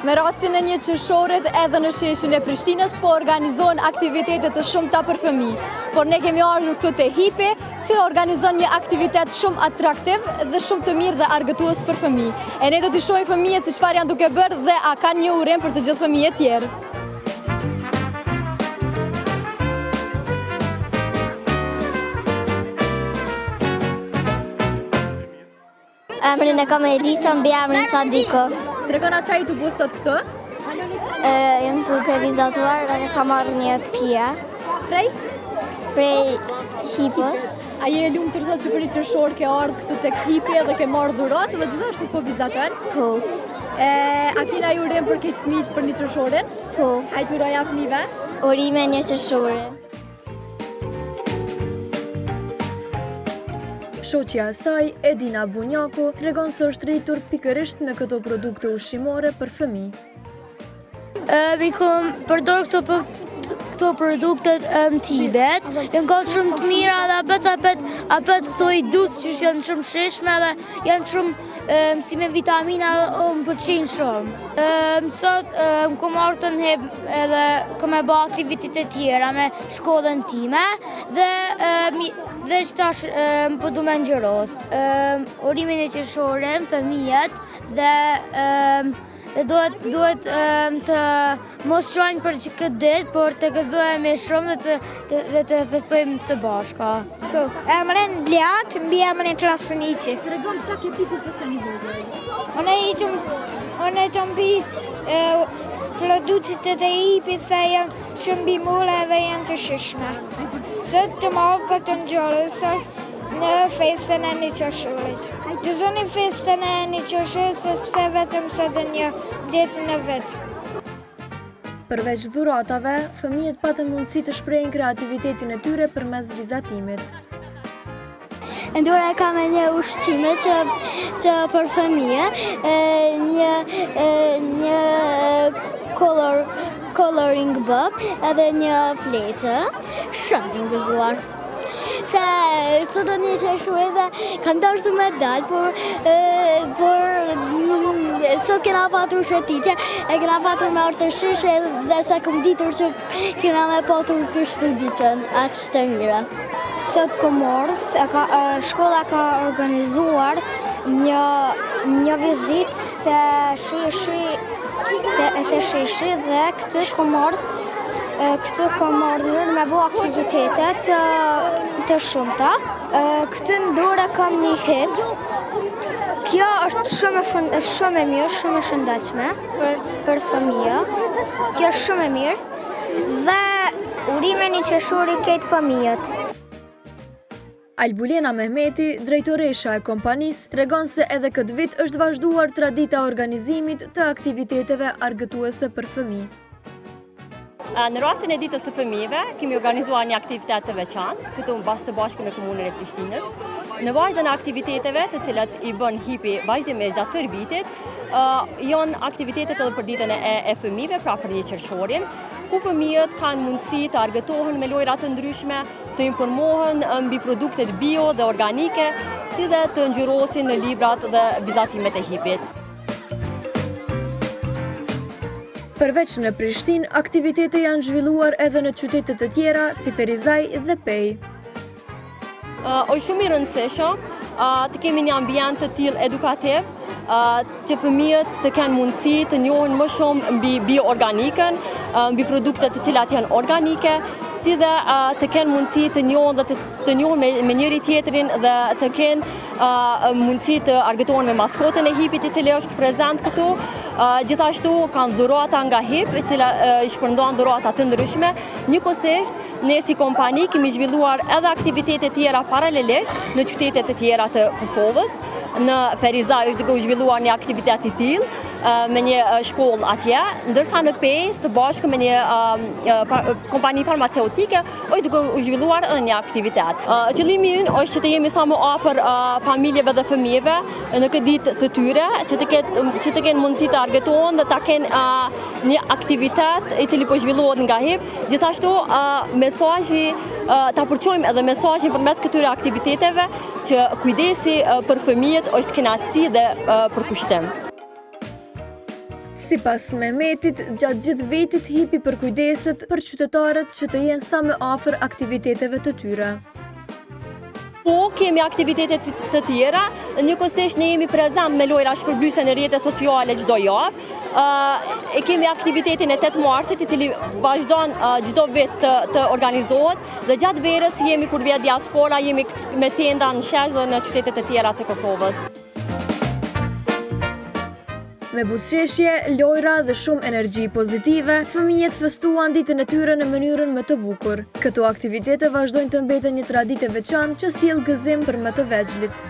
Me rastin e një qershorit edhe në sheshin e Prishtinës po organizohen aktivitetet të shumta për fëmijë. Por ne kemi ardhur këtu te Hipi që organizon një aktivitet shumë atraktiv dhe shumë të mirë dhe argëtues për fëmijë. E ne do t'i shohim fëmijët se çfarë janë duke bërë dhe a kanë një urim për të gjithë fëmijët tjerë. Emrin e kam Elisa, mbi emrin Sadiko. Tregona çfarë tu bë sot këtu? Jam duke vizatuar dhe kam marrë një pije prej Hipit. A je e lumtur sot që për një qershor ke ardhur këtu tek Hipi dhe ke marrë dhuratë dhe gjithashtu po vizaton? Po. A kena ju urim për këtë fëmijë për një qershorin? Po. Hajde uroja fëmijëve. Urime një qershorin. Shoqja e saj, Edina Bunjaku, tregon se është rritur pikërisht me këto produkte ushqimore për fëmijë. Mi kom përdor këto produktet në Tibet, janë kohë shumë të mira dhe apet këto i dus që janë shumë shishme dhe janë shumë si me vitamina dhe më përqin shumë. Sot më kom marrë të nheb edhe kom e ba aktivitetet tjera me shkollën time dhe që tash po du me ngjëros. Urimin e qershorit, fëmijët dhe duhet të mos shojnë për që këtë ditë, por të gëzohemi shumë dhe të festojmë së bashka. Emrin Bliat, mbi emrin Krasniqi. Tregon çka ke pikur për çani vogël. Unë të mbi produktet e Hipit se janë shumë bimore dhe janë të shishme. Sot të marrë për të ngjyrosur në festën e një qershorit. Gëzoni festën e një qershorit sepse vetëm sot e një ditë në vetë. Përveç dhuratave, fëmijët patën mundësi të shprehin kreativitetin e tyre përmes vizatimit. Ndura kam një ushqime që për fëmijë, një coloring book edhe një fletë, shumë një gëzuar. Se të do një qershorit dhe kam dashur me dalë, por sot kena patur shëtitje, e kena patur me orë të shishe dhe se kom ditur që kena me patur kështu ditën, aq të mira. Sot komorës, shkolla ka organizuar një vizit të sheshi dhe këtë komorës me bo aktivitetet të shumta. Këtë në dorë kam një hip. Kjo është shumë e mirë, shumë e shëndetshme për fëmijë. Kjo është shumë e mirë dhe urime një qershori këtë fëmijët. Albulena Mehmeti, drejtoresha e kompanisë, tregon se edhe këtë vit është vazhduar tradita organizimit të aktiviteteve argëtuese për fëmijë. Në rastin e ditës së fëmijëve, kemi organizuar një aktivitet të veçantë, këtu së bashku me Komunën e Prishtinës. Në vazhdën e aktiviteteve, të cilat i bën Hipi vazhdimisht gjatë tërë vitit, janë aktivitetet edhe për ditën e fëmijëve, pra për një qershorin, ku fëmijët kanë mundësi të argëtohen me lojra të ndryshme, të informohen mbi produktet bio dhe organike, si dhe të ngjyrosin në librat dhe vizatimet e Hipit. Përveç në Prishtinë, aktivitete janë zhvilluar edhe në qytetet të tjera si Ferizaj dhe Pej. Është shumë i rëndësishëm të kemi një ambient të tillë edukativ, që fëmijët të kenë mundësi të njohin më shumë mbi bioorganikën, mbi produktet të cilat janë organike, si dhe të kenë mundësi të njohin dhe të njohin me njëri tjetrin dhe të kenë mundësi të argëtohen me maskotën e Hipit i cili është prezent këtu. Gjithashtu kanë dhurata nga Hip, e cila i shpërndan dhurata të ndryshme. Njëkohësisht, ne si kompani kemi zhvilluar edhe aktivitete tjera paralelisht në qytetet e tjera të Kosovës. Në Ferizaj është duke u zhvilluar një aktivitet i tillë me një shkollë atje, ndërsa në Pej së bashku me një kompani farmaceutike është duke u zhvilluar edhe një aktivitet. Qëllimi ynë është që të jemi sa më afër familjeve dhe fëmijëve në këtë ditë të tyre, që të kenë mundësi të argëtohen dhe ta kenë një aktivitet i cili po zhvillohet nga Hip. Gjithashtu mesazhi ta përçojmë edhe mesazhin përmes këtyre aktiviteteve që kujdesi për fëmijët është kënaqësi dhe përkushtim. Sipas Mehmetit, gjatë gjithë vitit hipi për kujdeset për qytetarët që të jenë sa më afër aktiviteteve të tyre. Po, kemi aktivitetet të tjera, njëkohësisht ne jemi prezent me lojra shpërblyese në rrjete sociale çdo javë. E kemi aktivitetin e 8 marsit, i cili vazhdon çdo vit të organizohet, dhe gjatë verës jemi kur vjet diaspora, jemi me tenda në Sheshë dhe në qytetet e tjera të Kosovës. Me buzëqeshje, lojra dhe shumë energji pozitive, fëmijët festuan ditën e tyre në mënyrën më të bukur. Këto aktivitete vazhdojnë të mbeten një traditë e veçantë që sjell gëzim për më të vegjëlit.